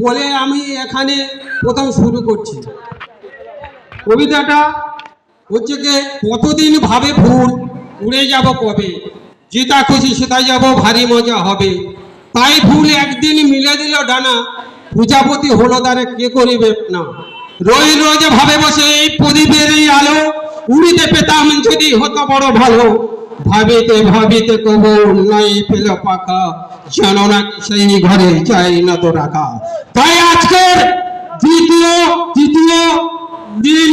বলে আমি এখানে প্রথম শুরু করছি। কবিতাটা হচ্ছে কি, কতদিন ভাবে ফুল উড়ে যাব কবে, যেটা খুশি সেটা যাব ভারী মজা হবে। তাই ফুল একদিন মিলে দিল ডানা, প্রজাপতি হলো তারে কে করিবে না। রোজ রোজ ভাবে বসে এই প্রদীপের এই আলো, উড়িতে পেতাম যদি হতো বড় ভালো। ভাবিতে ভাবিতে কবু নাই পেল পাকা, জানো না সেই ঘরে চাই না তো রাখা। তাই আজকের দ্বিতীয় দিন,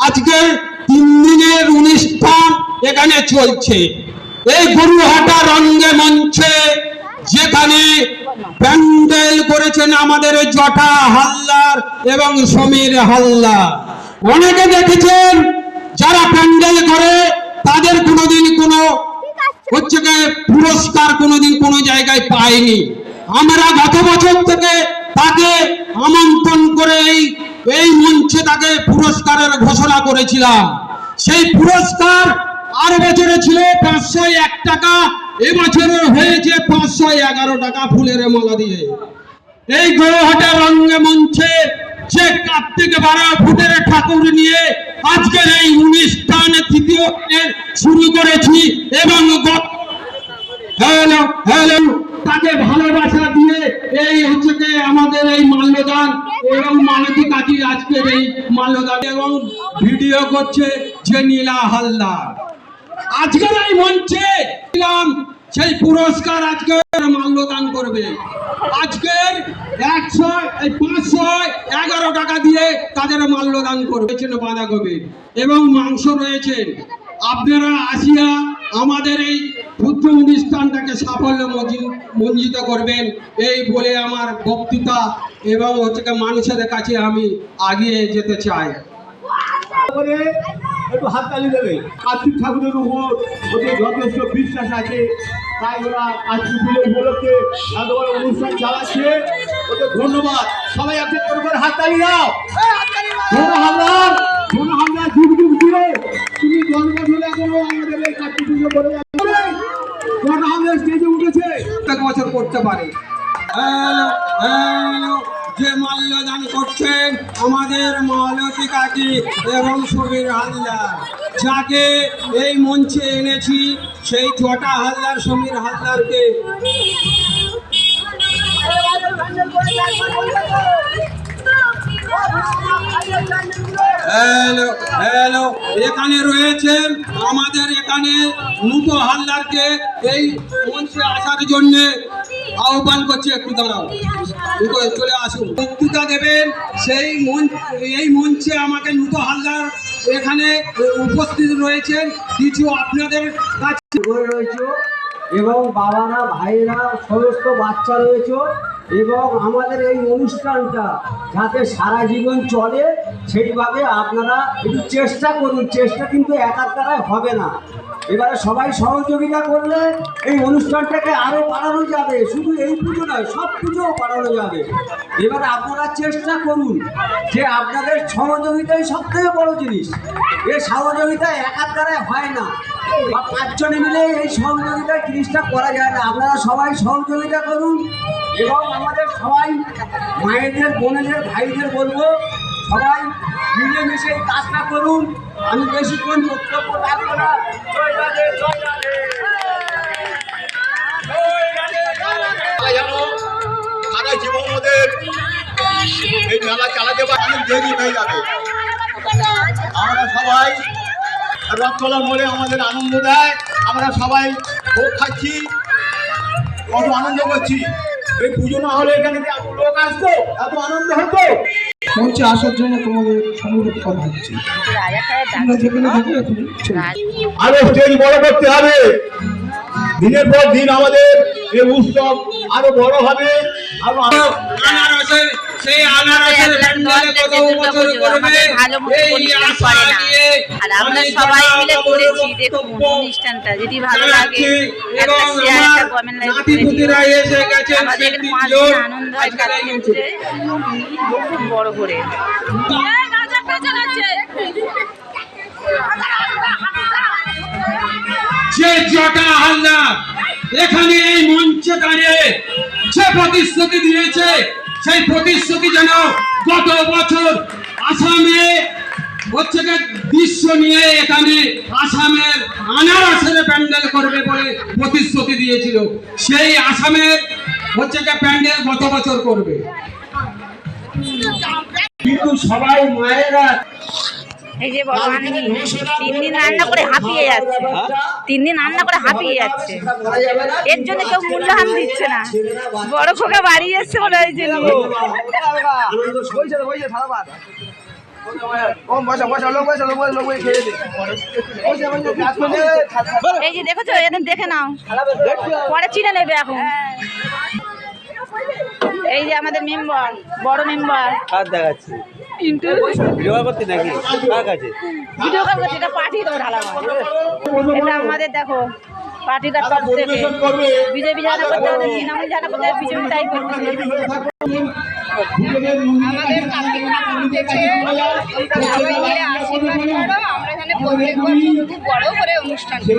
আজকের 3 দিনের অনুষ্ঠান এখানে চলছে এই গরুহাটা রঙ্গে মঞ্চে, যেখানে প্যান্ডেল করেছেন আমাদের জটা হালদার এবং সমীর হালদার। অনেকে দেখেছেন যারা প্যান্ডেল করে তাদের কোনোদিন কোনো হচ্ছে কি পুরস্কার কোনোদিন কোনো জায়গায় পায়নি। আমরা গত বছর থেকে তাকে আমন্ত্রণ করে এই মঞ্চে তাকে পুরস্কারের ঘোষণা করেছিলাম। সেই পুরস্কার আর বছরে ছিল 501 টাকা, এবছরে হয়েছে 511 টাকা ফুলের মালা দিয়ে। এই গরুহাটা রঙ্গে মঞ্চে সে কার্তিক 12 ফুটের ঠাকুর নিয়ে আজকের এই অনুষ্ঠান তৃতীয় দিনের শুরু করেছি এবং তাকে ভালোবাসা দিয়ে এই হচ্ছে যে আমাদের এই মাল্যদান এবং মালতী কাজী আজকের এই মাল্যদান এবং ভিডিও করছে যে নীলা হালদার। আজকের এই মঞ্চে সেই পুরস্কার আজকে মাল্যদান করবে। আজকের 511 টাকা দিয়ে তাদের মাল্যদান করবেছেন বাঁধাকপি এবং মাংস রয়েছেন। আপনারা আসিয়া আমাদের এই ক্ষুদ্র অনুষ্ঠানটাকে সাফল্য মঞ্জিত করবেন এই বলে আমার বক্তৃতা এবং হচ্ছে মানুষের কাছে আমি আগিয়ে যেতে চাই। একটু হাততালি দেবে। কার্তিক ঠাকুরের উপর ওদের যথেষ্ট বিশ্বাস আছে, তাই ওরা কার্তিক পুজোর উপলক্ষে এত বড় অনুষ্ঠান চালাচ্ছে। ওদের ধন্যবাদ। সবাই একজন করে হাততালি দাও। আমরা যুগ যুগ ধরে তুমি জন্ম ধরে এখনো আমাদের এই কার্তিক পুজো করে আমরা স্টেজে উঠেছে 1 বছর করতে পারে। যে মাল্যদান করছেন আমাদের মালতী কাজী এবং সমীর হালদার, যাকে এই মঞ্চে এনেছি সেই জটা হালদার সমীর হালদারকে। হ্যালো, এখানে রয়েছেন আমাদের এখানে নুটো হালদারকে এই মঞ্চে আসার জন্য আহ্বান করছি। একটু দাঁড়াও, চলে আসুন, বক্তৃতা দেবেন। এই মঞ্চে আমাকে নুটো হালদার এখানে উপস্থিত রয়েছেন। কিছু আপনাদের কাছে রয়েছে এবং বাবারা ভাইরা সমস্ত বাচ্চা রয়েছে এবং আমাদের এই অনুষ্ঠানটা যাতে সারা জীবন চলে সেইভাবে আপনারা একটু চেষ্টা করুন। চেষ্টা কিন্তু একার দ্বারাই হবে না। এবারে সবাই সহযোগিতা করলে এই অনুষ্ঠানটাকে আরও বাড়ানো যাবে। শুধু এই পুজো নয়, সব পুজোও বাড়ানো যাবে। এবারে আপনারা চেষ্টা করুন যে আপনাদের সহযোগিতাই সবথেকে বড় জিনিস। এই সহযোগিতা একার দ্বারাই হয় না বা 5 জনে মিলে এই সহযোগিতা জিনিসটা করা যায় না। আপনারা সবাই সহযোগিতা করুন এবং আমাদের সবাই মায়েদের, বোনেদের, ভাইদের বলবো সবাই মিলেমিশে এই কাজটা করুন। আমি বেশিক্ষণ বক্তব্য রাখবো না। সারা জীবন ওদের এই মেলা চালাতে অনেক দেরি হয়ে যাবে। আমরা সবাই রথতলা মোড়ে আমাদের আনন্দ দেয়। আমরা সবাই ভোগ খাচ্ছি, কত আনন্দ করছি। এই পুজো না হলে এখানে এত লোক আসতো, এত আনন্দ হতো। মঞ্চে আসার জন্য তোমাদের অনুরোধ করা হচ্ছে। আরো স্টেজ বড় করতে হবে। দিনের পর দিন আমাদের এই উৎসব আরো বড় হবে। সেই আনারসের প্যান্ডেলে কত বছর করবে এই আশা নিয়ে আর আমরা সবাই মিলে করেছি। দেখুন অনুষ্ঠানটা যদি ভালো লাগে একটা শেয়ার, একটা কমেন্ট, লাইক করে দিও। আমাদের মাঝে আনন্দ হয় কালী মঞ্চে খুব বড় করে। যে জটা হালদার এখানে এই মঞ্চে দাঁড়িয়ে যে প্রতিশ্রুতি দিয়েছে সেই প্রতিশ্রুতি যেন গত বছর আসামে হচ্ছে যে দৃশ্য নিয়ে এখানে আসামের আনারসের প্যান্ডেল করবে বলে প্রতিশ্রুতি দিয়েছিল, সেই আসামের হচ্ছে যে প্যান্ডেল গত বছর করবে। কিন্তু সবাই মায়েরা এই যে বড় আননি 3 দিন রান্না করে হাঁপিয়ে যাচ্ছে, 3 দিন রান্না করে হাঁপিয়ে যাচ্ছে, এর জন্য কেউ মূল্যায়ন দিচ্ছে না। বড় খোকা বাড়ি এসছে মনে হয় যে এই যে দেখেছো, এদের দেখে নাও, পরে চিনে নেবে এখন। এই যে আমাদের মেম্বার, বড় মেম্বার দেখাচ্ছি ভিডিও করতে নাকি কার কাছে ভিডিও কল করছে, এটা পার্টি তো ঢালা এটা আমাদের দেখো পার্টিটা তরফ থেকে বিজেপি জানা করতে হবে, তৃণমূল জানা করতে হবে, বিজেপি তাই করছে। আমাদের কালকে খাওয়া উঠেছে, সবাই মিলে আশীর্বাদ করো। আমরা এখানে প্রত্যেক বছর খুব বড় করে অনুষ্ঠান করি।